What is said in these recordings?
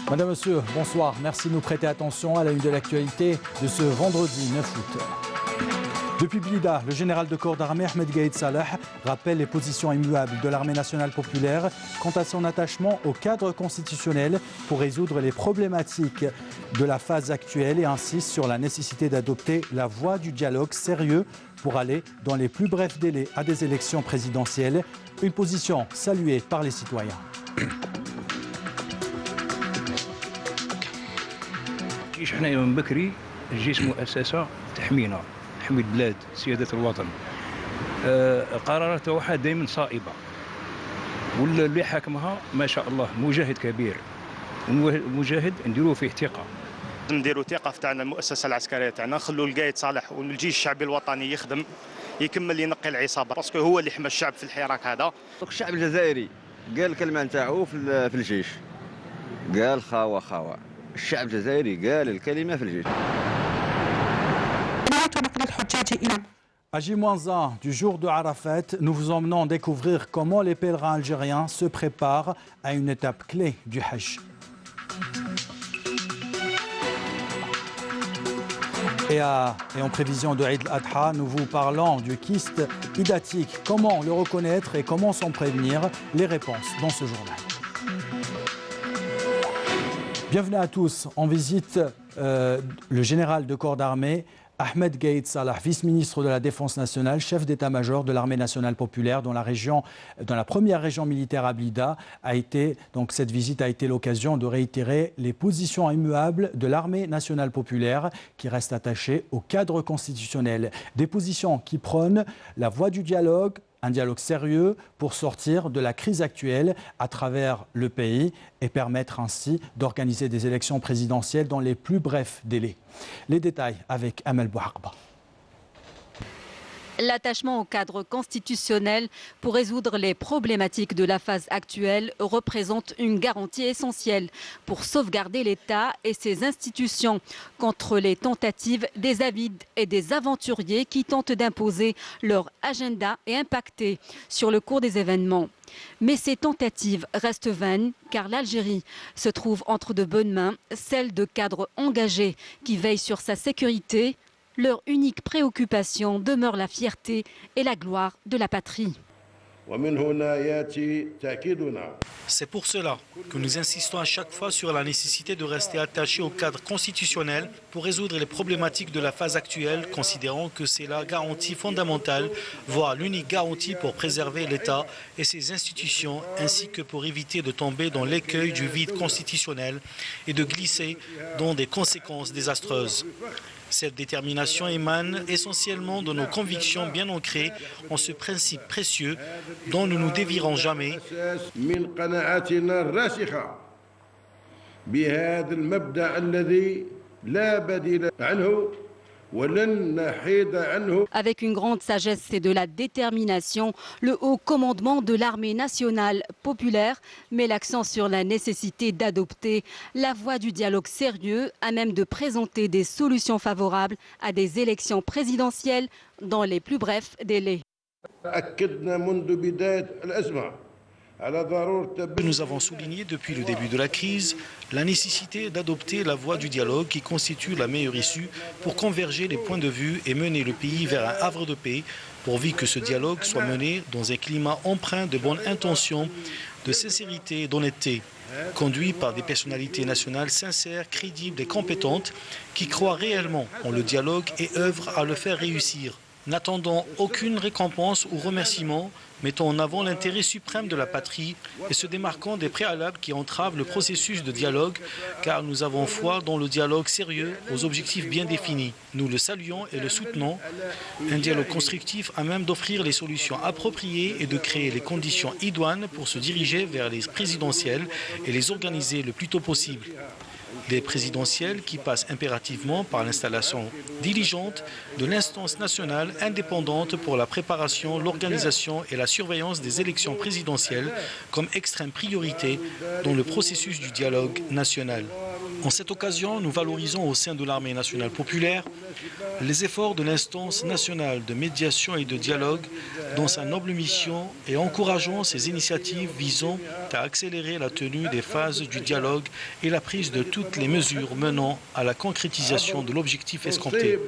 Madame, Monsieur, bonsoir. Merci de nous prêter attention à la une de l'actualité de ce vendredi 9 août. Depuis Blida, le général de corps d'armée Ahmed Gaïd Salah rappelle les positions immuables de l'armée nationale populaire quant à son attachement au cadre constitutionnel pour résoudre les problématiques de la phase actuelle et insiste sur la nécessité d'adopter la voie du dialogue sérieux pour aller dans les plus brefs délais à des élections présidentielles, une position saluée par les citoyens. تحمي البلاد سيادة الوطن قرارات واحد دائما صائبة واللي حاكمها ما شاء الله مجاهد كبير ومجاهد نديروه فيه ثقة نديروا ثقة في تاعنا المؤسسة العسكرية تاعنا نخلوا القايد صالح والجيش الشعبي الوطني يخدم يكمل ينقي العصابة باسكو هو اللي حمى الشعب في الحراك هذا. الشعب الجزائري قال الكلمة نتاعو في الجيش قال خاوة الشعب الجزائري قال الكلمة في الجيش. À J-1 du jour de Arafat, nous vous emmenons découvrir comment les pèlerins algériens se préparent à une étape clé du Hajj. Et en prévision de Eid al-Adha, nous vous parlons du kyste hydatique. Comment le reconnaître et comment s'en prévenir? Les réponses dans ce journal. Bienvenue à tous. On visite le général de corps d'armée Ahmed Gaïd Salah, vice-ministre de la Défense nationale, chef d'état-major de l'armée nationale populaire dans la première région militaire à Blida. Cette visite a été l'occasion de réitérer les positions immuables de l'armée nationale populaire qui reste attachée au cadre constitutionnel. Des positions qui prônent la voie du dialogue, un dialogue sérieux pour sortir de la crise actuelle à travers le pays et permettre ainsi d'organiser des élections présidentielles dans les plus brefs délais. Les détails avec Amel Bouhakba. L'attachement au cadre constitutionnel pour résoudre les problématiques de la phase actuelle représente une garantie essentielle pour sauvegarder l'État et ses institutions contre les tentatives des avides et des aventuriers qui tentent d'imposer leur agenda et impacter sur le cours des événements. Mais ces tentatives restent vaines car l'Algérie se trouve entre de bonnes mains, celles de cadres engagés qui veillent sur sa sécurité. Leur unique préoccupation demeure la fierté et la gloire de la patrie. C'est pour cela que nous insistons à chaque fois sur la nécessité de rester attachés au cadre constitutionnel pour résoudre les problématiques de la phase actuelle, considérant que c'est la garantie fondamentale, voire l'unique garantie pour préserver l'État et ses institutions, ainsi que pour éviter de tomber dans l'écueil du vide constitutionnel et de glisser dans des conséquences désastreuses. Cette détermination émane essentiellement de nos convictions bien ancrées en ce principe précieux dont nous ne nous dévierons jamais. Avec une grande sagesse et de la détermination, le haut commandement de l'armée nationale populaire met l'accent sur la nécessité d'adopter la voie du dialogue sérieux à même de présenter des solutions favorables à des élections présidentielles dans les plus brefs délais. Nous avons souligné depuis le début de la crise la nécessité d'adopter la voie du dialogue qui constitue la meilleure issue pour converger les points de vue et mener le pays vers un havre de paix, pourvu que ce dialogue soit mené dans un climat empreint de bonnes intentions, de sincérité et d'honnêteté, conduit par des personnalités nationales sincères, crédibles et compétentes qui croient réellement en le dialogue et œuvrent à le faire réussir. N'attendant aucune récompense ou remerciement, mettant en avant l'intérêt suprême de la patrie et se démarquant des préalables qui entravent le processus de dialogue, car nous avons foi dans le dialogue sérieux aux objectifs bien définis. Nous le saluons et le soutenons, un dialogue constructif à même d'offrir les solutions appropriées et de créer les conditions idoines pour se diriger vers les présidentielles et les organiser le plus tôt possible. Des présidentielles qui passent impérativement par l'installation diligente de l'instance nationale indépendante pour la préparation, l'organisation et la surveillance des élections présidentielles comme extrême priorité dans le processus du dialogue national. En cette occasion, nous valorisons au sein de l'Armée nationale populaire les efforts de l'instance nationale de médiation et de dialogue dans sa noble mission et encourageons ces initiatives visant à accélérer la tenue des phases du dialogue et la prise de toutes les mesures menant à la concrétisation de l'objectif escompté.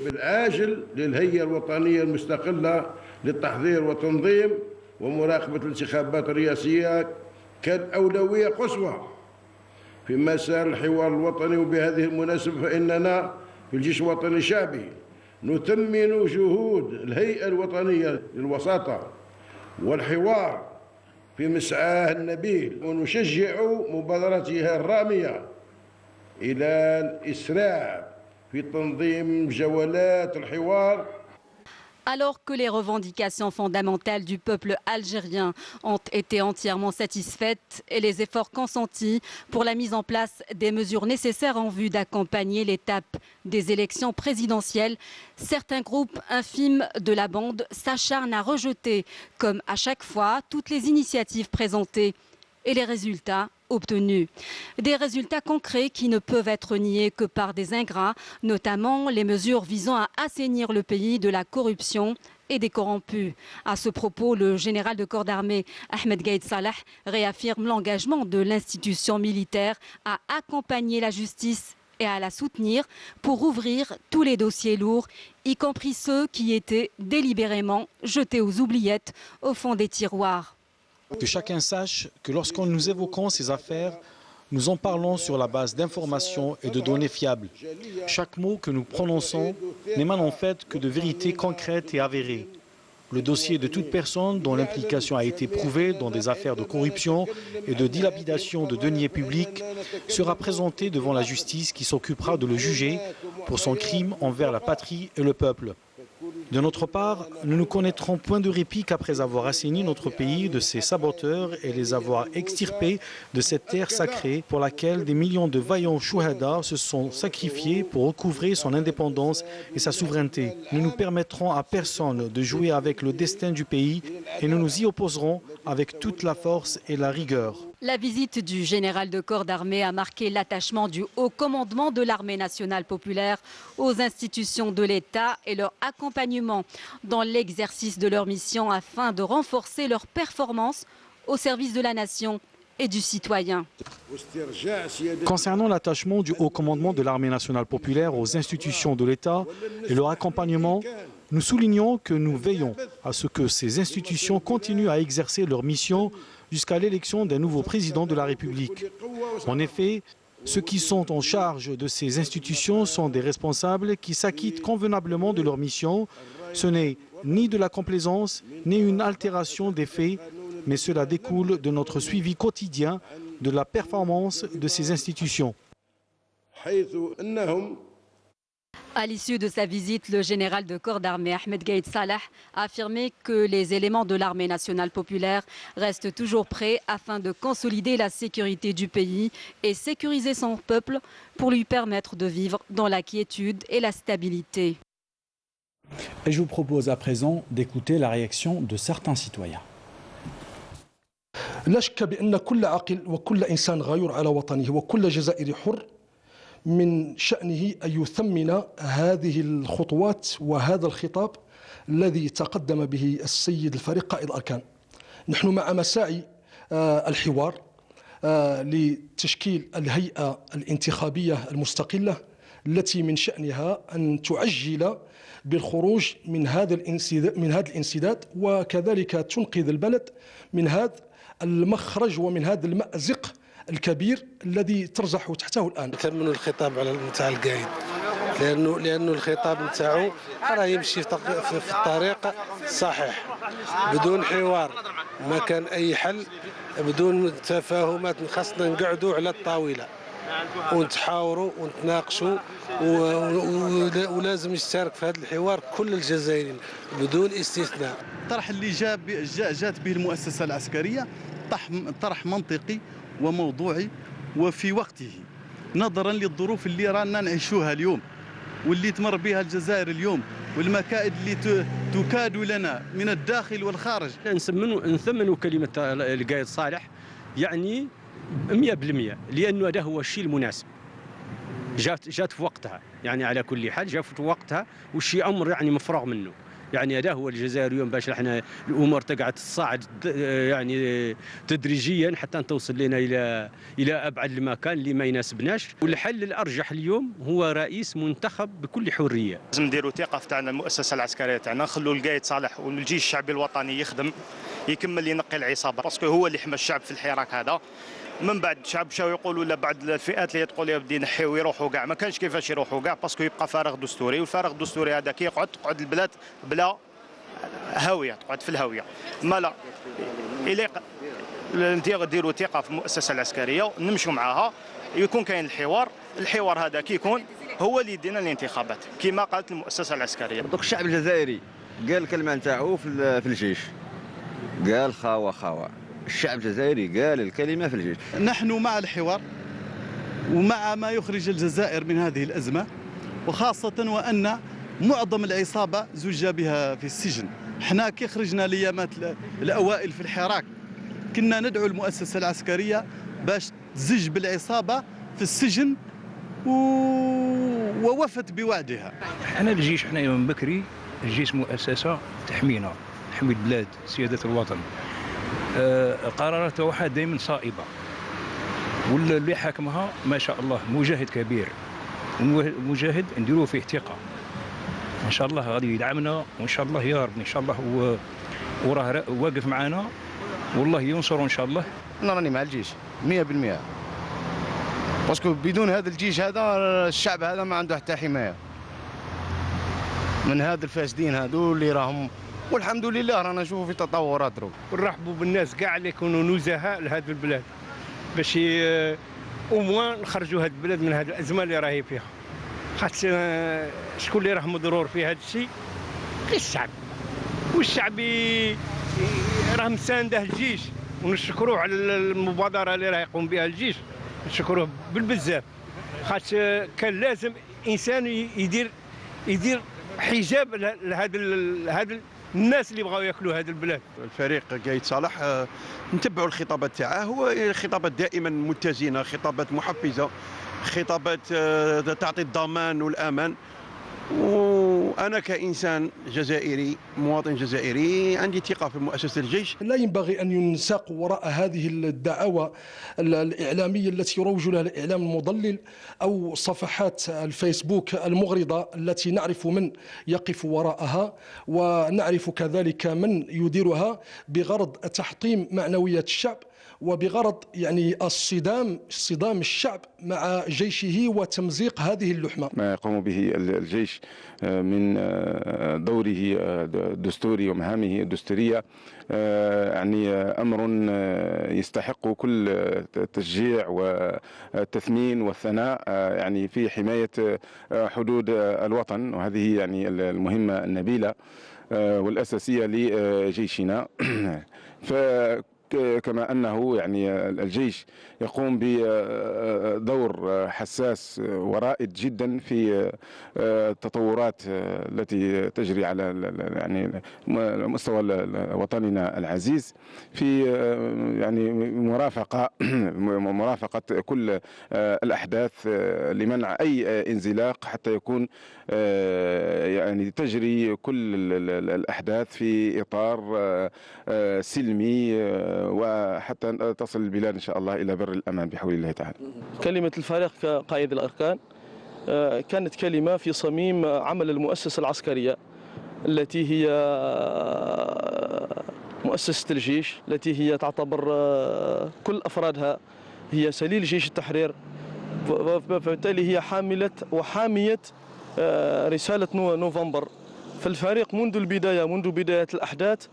في مسار الحوار الوطني وبهذه المناسبة فإننا في الجيش الوطني الشعبي نثمن جهود الهيئة الوطنية للوساطة والحوار في مسعاه النبيل ونشجع مبادرتها الرامية إلى الإسراع في تنظيم جولات الحوار. Alors que les revendications fondamentales du peuple algérien ont été entièrement satisfaites et les efforts consentis pour la mise en place des mesures nécessaires en vue d'accompagner l'étape des élections présidentielles, certains groupes infimes de la bande s'acharnent à rejeter, comme à chaque fois, toutes les initiatives présentées et les résultats obtenus. Des résultats concrets qui ne peuvent être niés que par des ingrats, notamment les mesures visant à assainir le pays de la corruption et des corrompus. À ce propos, le général de corps d'armée Ahmed Gaïd Salah réaffirme l'engagement de l'institution militaire à accompagner la justice et à la soutenir pour ouvrir tous les dossiers lourds, y compris ceux qui étaient délibérément jetés aux oubliettes au fond des tiroirs. Que chacun sache que lorsqu'on nous évoquons ces affaires, nous en parlons sur la base d'informations et de données fiables. Chaque mot que nous prononçons n'émane en fait que de vérités concrètes et avérées. Le dossier de toute personne dont l'implication a été prouvée dans des affaires de corruption et de dilapidation de deniers publics sera présenté devant la justice qui s'occupera de le juger pour son crime envers la patrie et le peuple. De notre part, nous ne connaîtrons point de répit qu'après avoir assaini notre pays de ses saboteurs et les avoir extirpés de cette terre sacrée pour laquelle des millions de vaillants chouhada se sont sacrifiés pour recouvrer son indépendance et sa souveraineté. Nous ne permettrons à personne de jouer avec le destin du pays et nous nous y opposerons avec toute la force et la rigueur. La visite du général de corps d'armée a marqué l'attachement du haut commandement de l'armée nationale populaire aux institutions de l'État et leur accompagnement dans l'exercice de leur mission afin de renforcer leur performance au service de la nation et du citoyen. Concernant l'attachement du haut commandement de l'armée nationale populaire aux institutions de l'État et leur accompagnement, nous soulignons que nous veillons à ce que ces institutions continuent à exercer leur mission jusqu'à l'élection d'un nouveau président de la République. En effet, ceux qui sont en charge de ces institutions sont des responsables qui s'acquittent convenablement de leur mission. Ce n'est ni de la complaisance, ni une altération des faits, mais cela découle de notre suivi quotidien de la performance de ces institutions. À l'issue de sa visite, le général de corps d'armée Ahmed Gaïd Salah a affirmé que les éléments de l'armée nationale populaire restent toujours prêts afin de consolider la sécurité du pays et sécuriser son peuple pour lui permettre de vivre dans la quiétude et la stabilité. Et je vous propose à présent d'écouter la réaction de certains citoyens. لا شك بأن كل عاقل وكل إنسان غيور على وطنه وكل جزائري حر من شأنه أن يثمن هذه الخطوات وهذا الخطاب الذي تقدم به السيد الفريق قائد الأركان. نحن مع مساعي الحوار لتشكيل الهيئة الانتخابية المستقلة التي من شأنها أن تعجل بالخروج من هذا الانسداد وكذلك تنقذ البلد من هذا المخرج ومن هذا المأزق الكبير الذي ترزح تحته الآن. نثمن الخطاب على نتاع القايد لأنه الخطاب نتاعو راه يمشي في الطريق الصحيح بدون حوار، ما كان أي حل بدون تفاهمات. خاصنا نقعدوا على الطاولة ونتحاوروا ونتناقشوا ولازم يشترك في هذا الحوار كل الجزائريين بدون استثناء. الطرح اللي جات به المؤسسة العسكرية طرح منطقي وموضوعي وفي وقته، نظرا للظروف اللي رانا نعيشوها اليوم واللي تمر بها الجزائر اليوم والمكائد اللي تكاد لنا من الداخل والخارج. نثمن كلمة القائد صالح يعني 100%، لأنه هذا هو الشيء المناسب. جات في وقتها، يعني على كل حال جات في وقتها، والشيء أمر يعني مفروغ منه. يعني هذا هو الجزائر اليوم، باش احنا الامور تقعد تصاعد يعني تدريجيا حتى توصل لنا الى ابعد المكان اللي ما يناسبناش. والحل الارجح اليوم هو رئيس منتخب بكل حريه. لازم نديروا ثقه تاعنا المؤسسه العسكريه تاعنا، نخلوا القايد صالح والجيش الشعبي الوطني يخدم، يكمل ينقي العصابه، باسكو هو اللي حمى الشعب في الحراك هذا. من بعد الشعب مشاو يقولوا لا، بعد الفئات اللي تقول يا بدي نحيو يروحوا كاع، ما كانش كيفاش يروحوا كاع، باسكو يبقى فارغ دستوري، والفارغ الدستوري هذا كي تقعد البلاد بلا هاويه، تقعد في الهاويه. مالا نديروا ثقه في المؤسسه العسكريه، نمشوا معاها، يكون كاين الحوار هذا كي يكون هو اللي يدينا الانتخابات كما قالت المؤسسه العسكريه. دوك الشعب الجزائري قال الكلمه نتاعو في الجيش، قال خاوه. الشعب الجزائري قال الكلمه في الجيش. نحن مع الحوار ومع ما يخرج الجزائر من هذه الازمه، وخاصه وان معظم العصابه زج بها في السجن. احنا كي خرجنا الايامات الاوائل في الحراك كنا ندعو المؤسسه العسكريه باش تزج بالعصابه في السجن ووفت بوعدها. احنا الجيش، احنا من بكري الجيش مؤسسه تحمينا، تحمي البلاد، سياده الوطن. قرارات واحد دائما صائبه، واللي حاكمها ما شاء الله مجاهد كبير، مجاهد نديروا فيه ثقه. ان شاء الله غادي يدعمنا، وان شاء الله يا رب ان شاء الله وراه واقف معنا، والله ينصره ان شاء الله. انا راني مع الجيش 100%، باسكو بدون هذا الجيش هذا الشعب هذا ما عنده حتى حمايه من هذا الفاسدين هذو اللي راهم. والحمد لله رانا نشوفوا في تطورات دروك. ونرحبوا بالناس كاع اللي يكونوا نزهاء لهذه البلاد، باش اوموان نخرجوا هذه البلاد من هذه الازمه اللي راهي فيها. خاطر شكون اللي راه مضرور في هذا الشيء؟ غير الشعب، والشعب راه مسانده الجيش، ونشكروه على المبادره اللي راه يقوم بها الجيش، نشكروه بالبزاف. خاطر كان لازم انسان يدير حجاب لهذا الناس اللي بغاو ياكلوا هذه البلاد. الفريق قايد صالح نتبعوا الخطابات تاعه، هو خطابات دائما متزنه، خطابات محفزه، خطابات تعطي الضمان والامان. وأنا كإنسان جزائري، مواطن جزائري، عندي ثقة في مؤسسة الجيش. لا ينبغي أن ينساق وراء هذه الدعاوى الإعلامية التي يروج لها الإعلام المضلل أو صفحات الفيسبوك المغرضة التي نعرف من يقف وراءها، ونعرف كذلك من يديرها بغرض تحطيم معنويات الشعب، وبغرض يعني اصطدام الشعب مع جيشه وتمزيق هذه اللحمة. ما يقوم به الجيش من دوره الدستوري ومهامه الدستورية يعني أمر يستحق كل التشجيع والتثمين والثناء، يعني في حماية حدود الوطن، وهذه يعني المهمة النبيلة والأساسية لجيشنا. كما أنه يعني الجيش يقوم بدور حساس ورائد جدا في التطورات التي تجري على يعني مستوى وطننا العزيز، في يعني مرافقة كل الأحداث لمنع أي انزلاق، حتى يكون يعني تجري كل الأحداث في إطار سلمي، وحتى تصل البلاد إن شاء الله إلى بر الأمان بحول الله تعالى. كلمة الفريق كقائد الأركان كانت كلمة في صميم عمل المؤسسة العسكرية التي هي مؤسسة الجيش، التي هي تعتبر كل أفرادها هي سليل جيش التحرير، فبالتالي هي حاملة وحامية رسالة نوفمبر. فالفريق منذ بداية الأحداث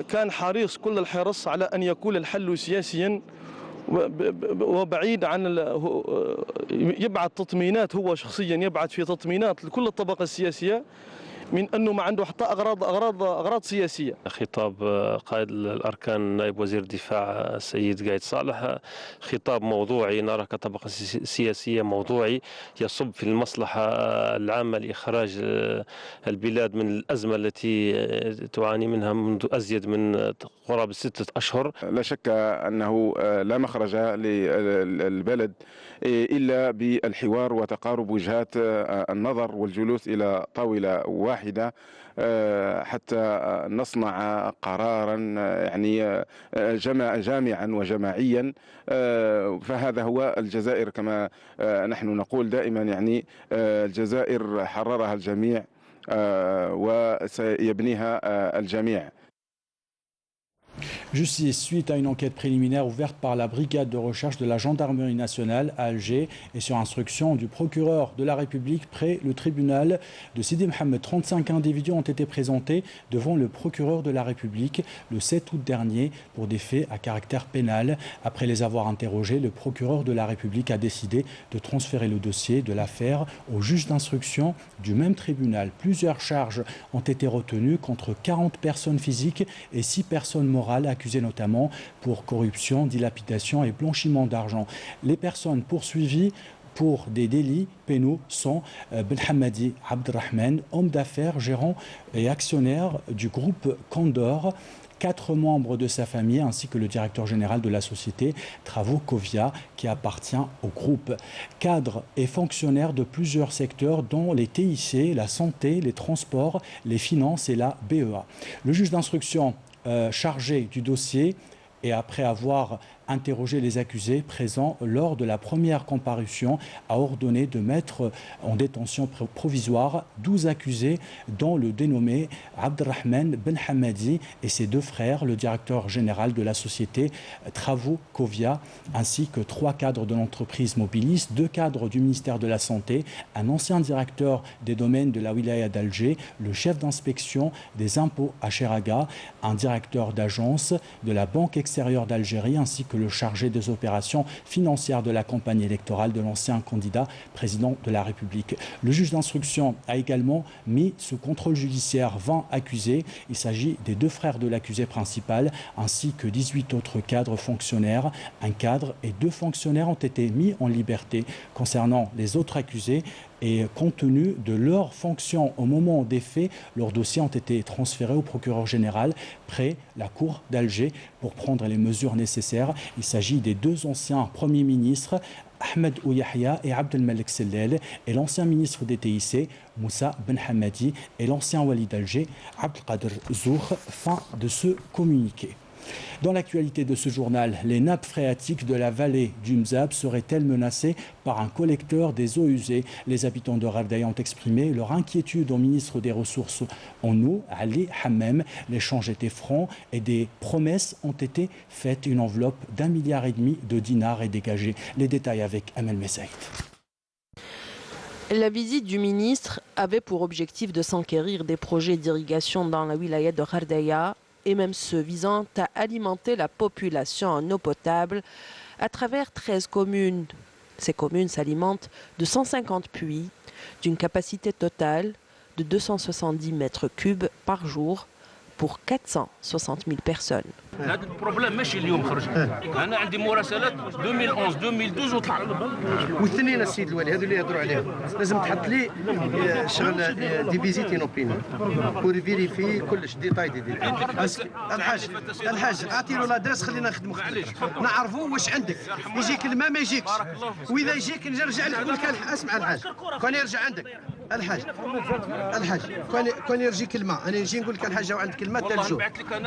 كان حريص كل الحرص على أن يكون الحل سياسيا وبعيد عن يبعث تطمينات، هو شخصيا يبعث في تطمينات لكل الطبقة السياسية من انه ما عنده حتى اغراض سياسيه. خطاب قائد الاركان نائب وزير الدفاع السيد قايد صالح خطاب موضوعي، نرى كطبقه سياسيه موضوعي يصب في المصلحه العامه لاخراج البلاد من الازمه التي تعاني منها منذ ازيد من قرابه 6 أشهر. لا شك انه لا مخرج للبلد الا بالحوار وتقارب وجهات النظر والجلوس الى طاوله واحده حتى نصنع قرارا يعني جامعا وجماعيا. فهذا هو الجزائر كما نحن نقول دائما، يعني الجزائر حررها الجميع وسيبنيها الجميع. Justice, suite à une enquête préliminaire ouverte par la brigade de recherche de la gendarmerie nationale à Alger et sur instruction du procureur de la République près le tribunal de Sidi Mohamed, 35 individus ont été présentés devant le procureur de la République le 7 août dernier pour des faits à caractère pénal. Après les avoir interrogés, le procureur de la République a décidé de transférer le dossier de l'affaire au juge d'instruction du même tribunal. Plusieurs charges ont été retenues contre 40 personnes physiques et 6 personnes morales accusés notamment pour corruption, dilapidation et blanchiment d'argent. Les personnes poursuivies pour des délits pénaux sont Ben Hamadi Abdrahman, homme d'affaires, gérant et actionnaire du groupe Condor, 4 membres de sa famille ainsi que le directeur général de la société Travaux Covia qui appartient au groupe. Cadres et fonctionnaires de plusieurs secteurs dont les TIC, la santé, les transports, les finances et la BEA. Le juge d'instruction chargé du dossier et après avoir interrogé les accusés présents lors de la première comparution, a ordonné de mettre en détention provisoire 12 accusés, dont le dénommé Abdrahman Ben Hamadi et ses 2 frères, le directeur général de la société Travaux Covia, ainsi que 3 cadres de l'entreprise Mobilis, 2 cadres du ministère de la Santé, un ancien directeur des domaines de la wilaya d'Alger, le chef d'inspection des impôts à Cheraga, un directeur d'agence de la Banque extérieure d'Algérie, ainsi que le chargé des opérations financières de la campagne électorale de l'ancien candidat président de la République. Le juge d'instruction a également mis sous contrôle judiciaire 20 accusés. Il s'agit des 2 frères de l'accusé principal ainsi que 18 autres cadres fonctionnaires. Un cadre et 2 fonctionnaires ont été mis en liberté. Concernant les autres accusés, et compte tenu de leurs fonctions au moment des faits, leurs dossiers ont été transférés au procureur général près la cour d'Alger pour prendre les mesures nécessaires. Il s'agit des 2 anciens premiers ministres, Ahmed Ouyahia et Abdelmalek Sellel, et l'ancien ministre des TIC, Moussa Ben Hamadi, et l'ancien wali d'Alger, Abdelkader Zour. Fin de ce communiqué. Dans l'actualité de ce journal, les nappes phréatiques de la vallée du Mzab seraient-elles menacées par un collecteur des eaux usées? Les habitants de Ghardaya ont exprimé leur inquiétude au ministre des Ressources en eau, Ali Hammam. L'échange était franc et des promesses ont été faites. Une enveloppe d'1,5 milliard de dinars est dégagée. Les détails avec Amel Messaïd. La visite du ministre avait pour objectif de s'enquérir des projets d'irrigation dans la wilaya de Ghardaya, et même ceux visant à alimenter la population en eau potable à travers 13 communes. Ces communes s'alimentent de 150 puits d'une capacité totale de 270 mètres cubes par jour pour 460 000 personnes. هذا البروبليم ماشي اليوم خرج. انا عندي مراسلات 2011 2012 وطلع واثنين السيد الوالي هذو اللي يهضروا عليهم لازم تحط لي شغل دي فيزيتي نوبيني بور فيريفي كلش ديتاي الحاج اعطي له لادريس خلينا نخدموا نعرفوا واش عندك يجيك الماء ما يجيكش واذا يجيك نرجع لك نقول لك اسمع الحاج كون يرجع عندك الحاج كون يرجيك الماء انا نجي نقول لك الحاج عندك الماء تلجو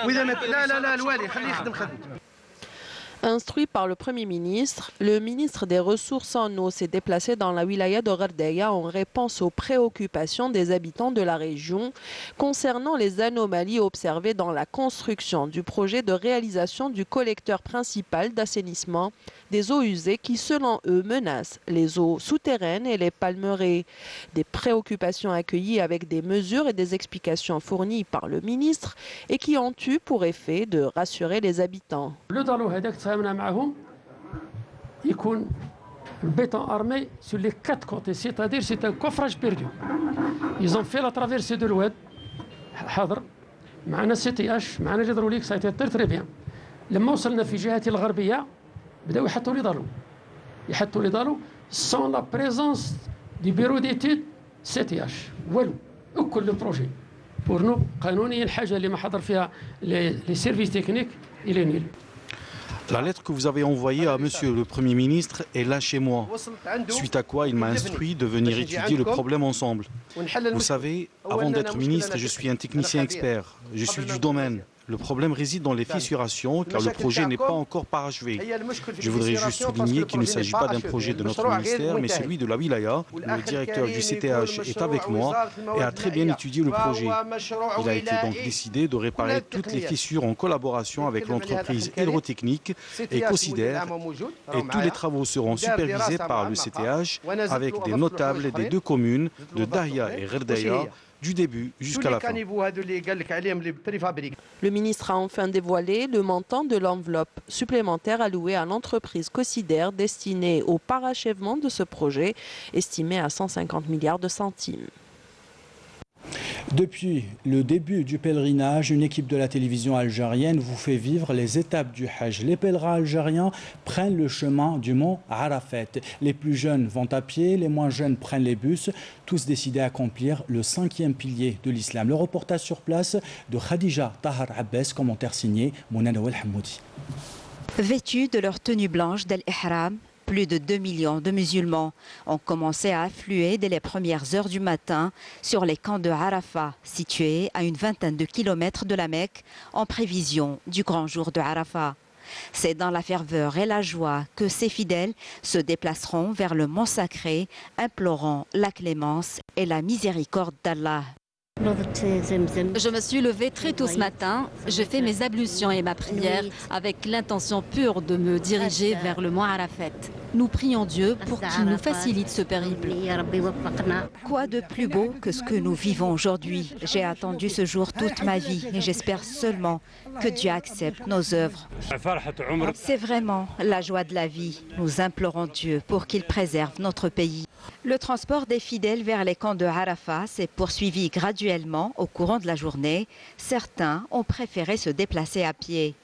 واذا لا الوالي خليه يخدم خدمته. Instruit par le Premier ministre, le ministre des Ressources en eau s'est déplacé dans la wilaya de Ghardaya en réponse aux préoccupations des habitants de la région concernant les anomalies observées dans la construction du projet de réalisation du collecteur principal d'assainissement des eaux usées qui, selon eux, menacent les eaux souterraines et les palmeraies. Des préoccupations accueillies avec des mesures et des explications fournies par le ministre et qui ont eu pour effet de rassurer les habitants. تفاهمنا معهم يكون le béton armé sur les 4 côtés, c'est-à-dire c'est un coffrage perdu. Ils ont fait la traversée de l'Oued, حاضر معنا CTH معنا l'hydraulique, ça a été très bien. لما وصلنا في جهة الغربية بدأوا يحطوا لي ضالو sans la présence du bureau d'études CTH والو وكل le projet. Pour nous قانونيا الحاجة اللي ما حضر فيها les services techniques il est nul. La lettre que vous avez envoyée à Monsieur le Premier ministre est là chez moi, suite à quoi il m'a instruit de venir étudier le problème ensemble. Vous savez, avant d'être ministre, je suis un technicien expert, je suis du domaine. Le problème réside dans les fissurations, car le projet n'est pas encore parachevé. Je voudrais juste souligner qu'il ne s'agit pas d'un projet de notre ministère, mais celui de la Wilaya. Le directeur du CTH est avec moi et a très bien étudié le projet. Il a été donc décidé de réparer toutes les fissures en collaboration avec l'entreprise hydrotechnique et considère, et tous les travaux seront supervisés par le CTH avec des notables des 2 communes de Dahia et Gherdaya, du début jusqu'à la fin. Le ministre a enfin dévoilé le montant de l'enveloppe supplémentaire allouée à l'entreprise Cosider destinée au parachèvement de ce projet, estimé à 150 milliards de centimes. Depuis le début du pèlerinage, une équipe de la télévision algérienne vous fait vivre les étapes du Hajj. Les pèlerins algériens prennent le chemin du mont Arafat. Les plus jeunes vont à pied, les moins jeunes prennent les bus, tous décidés à accomplir le 5e pilier de l'islam. Le reportage sur place de Khadija Tahar Abbas, commentaire signé Mouna Nawel Hamoudi. Vêtus de leur tenue blanche d'Al-Ihram, plus de 2 millions de musulmans ont commencé à affluer dès les premières heures du matin sur les camps de Arafat, situés à une vingtaine de kilomètres de la Mecque, en prévision du grand jour de Arafat. C'est dans la ferveur et la joie que ces fidèles se déplaceront vers le mont sacré, implorant la clémence et la miséricorde d'Allah. Je me suis levée très tôt ce matin, j'ai fait mes ablutions et ma prière avec l'intention pure de me diriger vers le mont Arafat. Nous prions Dieu pour qu'il nous facilite ce périple. Quoi de plus beau que ce que nous vivons aujourd'hui? J'ai attendu ce jour toute ma vie et j'espère seulement que Dieu accepte nos œuvres. C'est vraiment la joie de la vie. Nous implorons Dieu pour qu'il préserve notre pays. Le transport des fidèles vers les camps de Arafat s'est poursuivi graduellement au courant de la journée. Certains ont préféré se déplacer à pied.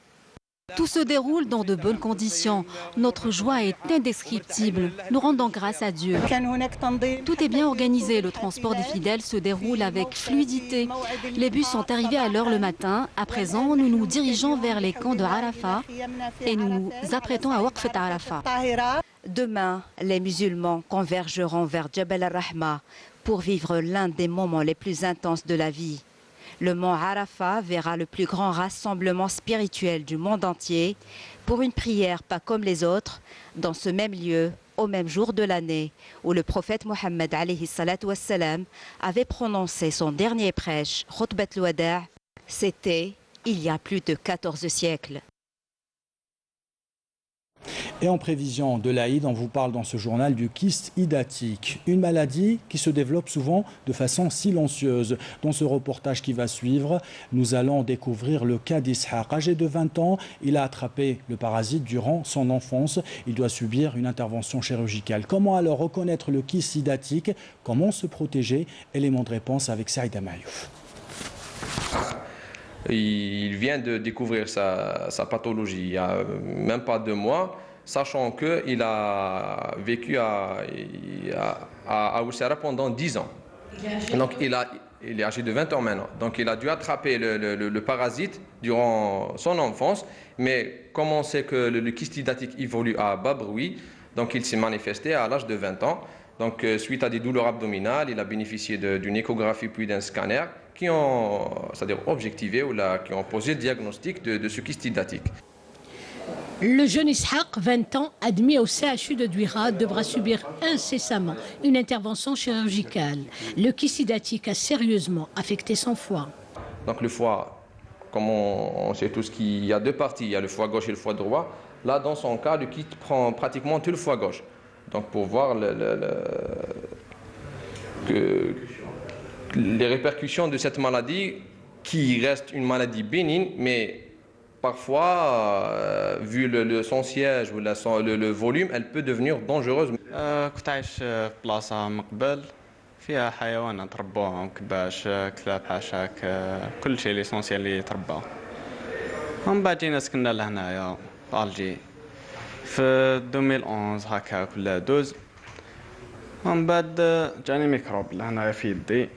Tout se déroule dans de bonnes conditions. Notre joie est indescriptible. Nous rendons grâce à Dieu. Tout est bien organisé. Le transport des fidèles se déroule avec fluidité. Les bus sont arrivés à l'heure le matin. À présent, nous nous dirigeons vers les camps de Arafat et nous nous apprêtons à Waqfat Arafat. Demain, les musulmans convergeront vers Jabal al-Rahma pour vivre l'un des moments les plus intenses de la vie. Le mont Arafat verra le plus grand rassemblement spirituel du monde entier pour une prière pas comme les autres, dans ce même lieu, au même jour de l'année où le prophète Mohammed alayhi salatu wassalam avait prononcé son dernier prêche, Khutbat al-Wada'. C'était il y a plus de 14 siècles. Et en prévision de l'Aïd, on vous parle dans ce journal du kyste hydatique, une maladie qui se développe souvent de façon silencieuse. Dans ce reportage qui va suivre, nous allons découvrir le cas d'Ishaq. Âgé de 20 ans, il a attrapé le parasite durant son enfance. Il doit subir une intervention chirurgicale. Comment alors reconnaître le kyste hydatique? Comment se protéger? Élément de réponse avec Saïd Amayouf. Il vient de découvrir sa pathologie il n'y a même pas 2 mois, sachant qu'il a vécu à Oussara pendant 10 ans. Donc il est âgé de 20 ans maintenant. Donc il a dû attraper le parasite durant son enfance. Mais comme on sait que le kyste hydatique évolue à bas bruit, donc il s'est manifesté à l'âge de 20 ans. Donc suite à des douleurs abdominales, il a bénéficié d'une échographie puis d'un scanner qui ont, c'est-à-dire objectivé ou qui ont posé le diagnostic de ce kyste hydatique. Le jeune Ishaq, 20 ans, admis au CHU de Douira, devra subir incessamment une intervention chirurgicale. Le kyste hydatique a sérieusement affecté son foie. Donc le foie, comme on sait tous qu'il y a 2 parties, il y a le foie gauche et le foie droit. Là, dans son cas, le kyste prend pratiquement tout le foie gauche. Donc pour voir les répercussions de cette maladie, qui reste une maladie bénigne, mais parfois, vu son siège ou le volume, elle peut devenir dangereuse. كنت عايش في بلاصة من قبل فيها حيوانات ربوهم كباش كلاب حاشاك كل شيء ليسونسيال اللي يتربى. ومن بعد جينا سكننا لهنايا في الجي في 2011 هكا ولا 12. ومن بعد جاني ميكروب لهنايا في يدي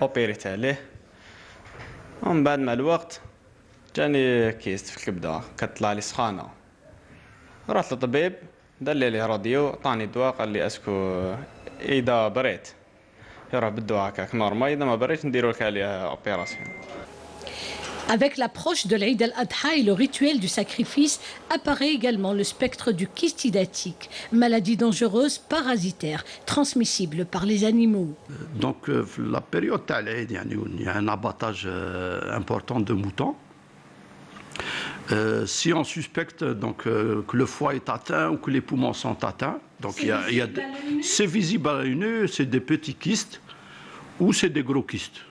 اوبيريت عليه. ومن بعد مع الوقت جاني كيست في الكبده كتطلع لي سخانه. رحت للطبيب دار لي راديو عطاني دواء قال لي اسكو اذا بريت يروح بالدواء هكاك نورمال اذا ما بريت نديرو لك عليها اوبيراسيون. Avec l'approche de l'Eid al-Adha et le rituel du sacrifice, apparaît également le spectre du kyste hydatique, maladie dangereuse parasitaire, transmissible par les animaux. Donc la période d'Al-Eid, il y a un abattage important de moutons. Si on suspecte donc, que le foie est atteint ou que les poumons sont atteints, donc c'est visible à l'œil nu, c'est des petits kystes ou c'est des gros kystes.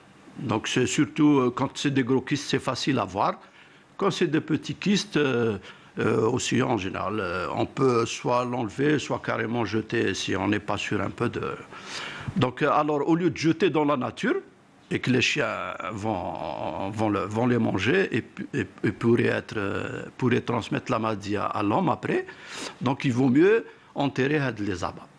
Donc c'est surtout quand c'est des gros kystes, c'est facile à voir. Quand c'est des petits kystes, aussi en général, on peut soit l'enlever, soit carrément jeter si on n'est pas sûr un peu de. Donc alors au lieu de jeter dans la nature et que les chiens vont les manger et pourraient transmettre la maladie à l'homme après, donc il vaut mieux enterrer les abats.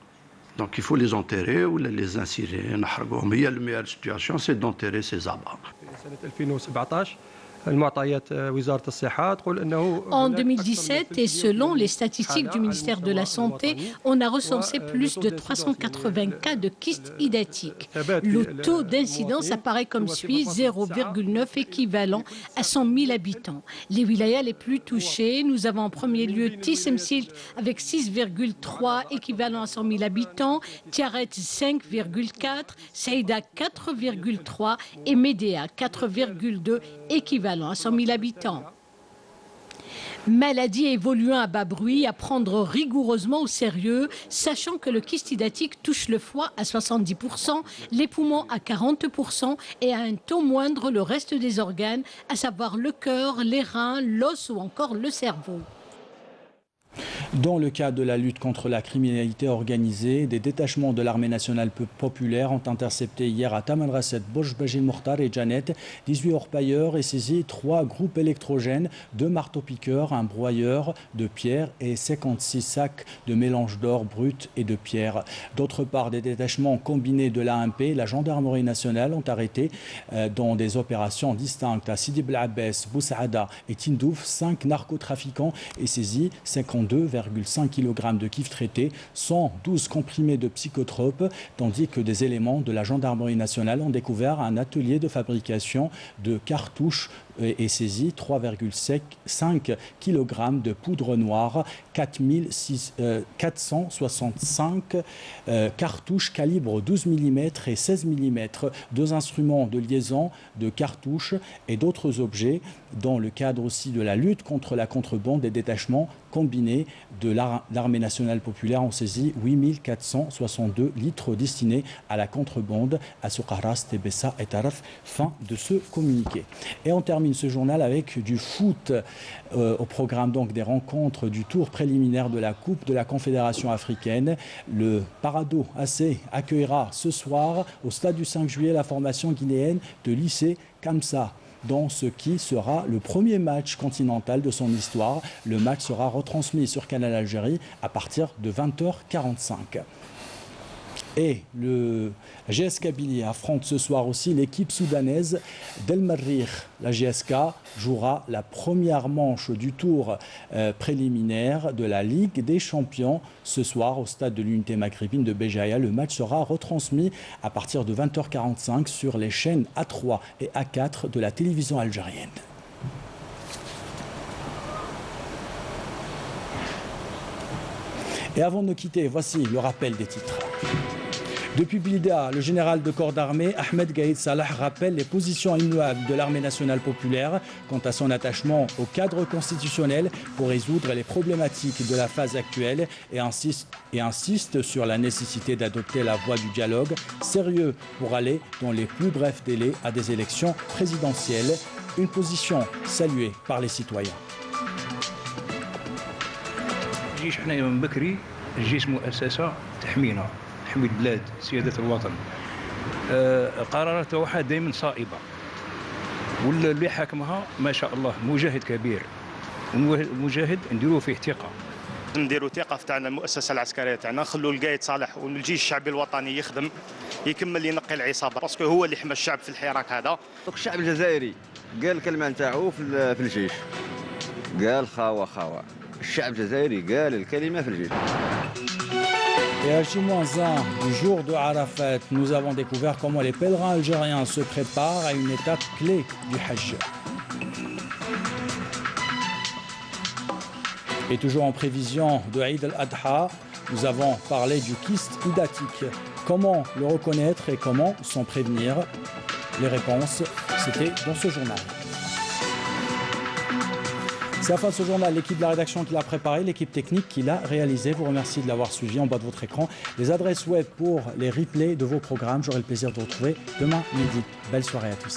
Donc il faut les enterrer ou les incirer. La meilleure situation, c'est d'enterrer ces abats. En 2017, et selon les statistiques du ministère de la Santé, on a recensé plus de 380 cas de kyste hydatique. Le taux d'incidence apparaît comme suit, 0,9 équivalent à 100 000 habitants. Les wilayas les plus touchés, nous avons en premier lieu Tissemsilt avec 6,3 équivalent à 100 000 habitants, Tiaret 5,4, Saïda 4,3 et Médéa 4,2 équivalent à 100 000 habitants. Maladie évoluant à bas bruit, à prendre rigoureusement au sérieux, sachant que le kyste hydatique touche le foie à 70%, les poumons à 40% et à un taux moindre le reste des organes, à savoir le cœur, les reins, l'os ou encore le cerveau. Dans le cadre de la lutte contre la criminalité organisée, des détachements de l'armée nationale populaire ont intercepté hier à Tamanrasset, Bojbajil Mokhtar et Janet 18 orpailleurs et saisi 3 groupes électrogènes, 2 marteaux-piqueurs, un broyeur de pierre et 56 sacs de mélange d'or brut et de pierre. D'autre part, des détachements combinés de l'AMP, la gendarmerie nationale ont arrêté dans des opérations distinctes à Sidi Bel Abbès, Boussaada et Tindouf 5 narcotrafiquants et saisi 52,5 kg de kif traité, 112 comprimés de psychotropes, tandis que des éléments de la gendarmerie nationale ont découvert un atelier de fabrication de cartouches et saisi 3,5 kg de poudre noire, 465 cartouches calibre 12 mm et 16 mm, 2 instruments de liaison de cartouches et d'autres objets. Dans le cadre aussi de la lutte contre la contrebande, des détachements combinés de l'armée nationale populaire ont saisi 8462 litres destinés à la contrebande à Soukaras, Tebessa et Taraf. Fin de ce communiqué. Et on termine ce journal avec du foot au programme donc des rencontres du tour préliminaire de la Coupe de la Confédération africaine. Le Parado AC accueillera ce soir au stade du 5 juillet la formation guinéenne de lycée Kamsa. Dans ce qui sera le premier match continental de son histoire. Le match sera retransmis sur Canal Algérie à partir de 20h45. Et le GS Kabylie affronte ce soir aussi l'équipe soudanaise d'El Marrikh. La GSK jouera la première manche du tour préliminaire de la Ligue des Champions ce soir au stade de l'Unité maghrébine de Béjaïa. Le match sera retransmis à partir de 20h45 sur les chaînes A3 et A4 de la télévision algérienne. Et avant de nous quitter, voici le rappel des titres. Depuis Blida, le général de corps d'armée Ahmed Gaïd Salah rappelle les positions immuables de l'armée nationale populaire quant à son attachement au cadre constitutionnel pour résoudre les problématiques de la phase actuelle et insiste sur la nécessité d'adopter la voie du dialogue sérieux pour aller dans les plus brefs délais à des élections présidentielles. Une position saluée par les citoyens. الجيش مؤسسة تحمينا، تحمي البلاد، سيادة الوطن. قرارات واحد دائما صائبة، واللي حاكمها ما شاء الله مجاهد كبير، ومجاهد نديروا فيه ثقة. نديروا ثقه في تاعنا المؤسسه العسكريه تاعنا، نخلوا القايد صالح والجيش الشعبي الوطني يخدم يكمل ينقي العصابه، باسكو هو اللي حمى الشعب في الحراك هذا. الشعب الجزائري قال الكلمه نتاعو في الجيش، قال خاوه الشعب الجزائري قال الكلمه في الجيش. Et à J-1 du jour de Arafat, nous avons découvert comment les pèlerins algériens se préparent à une étape clé du Hajj. Et toujours en prévision de Eid al-Adha, nous avons parlé du kyste hydatique. Comment le reconnaître et comment s'en prévenir? Les réponses, c'était dans ce journal. C'est la fin de ce journal. L'équipe de la rédaction qui l'a préparé, l'équipe technique qui l'a réalisé, vous remercie de l'avoir suivi en bas de votre écran. Les adresses web pour les replays de vos programmes, j'aurai le plaisir de vous retrouver demain midi. Belle soirée à tous.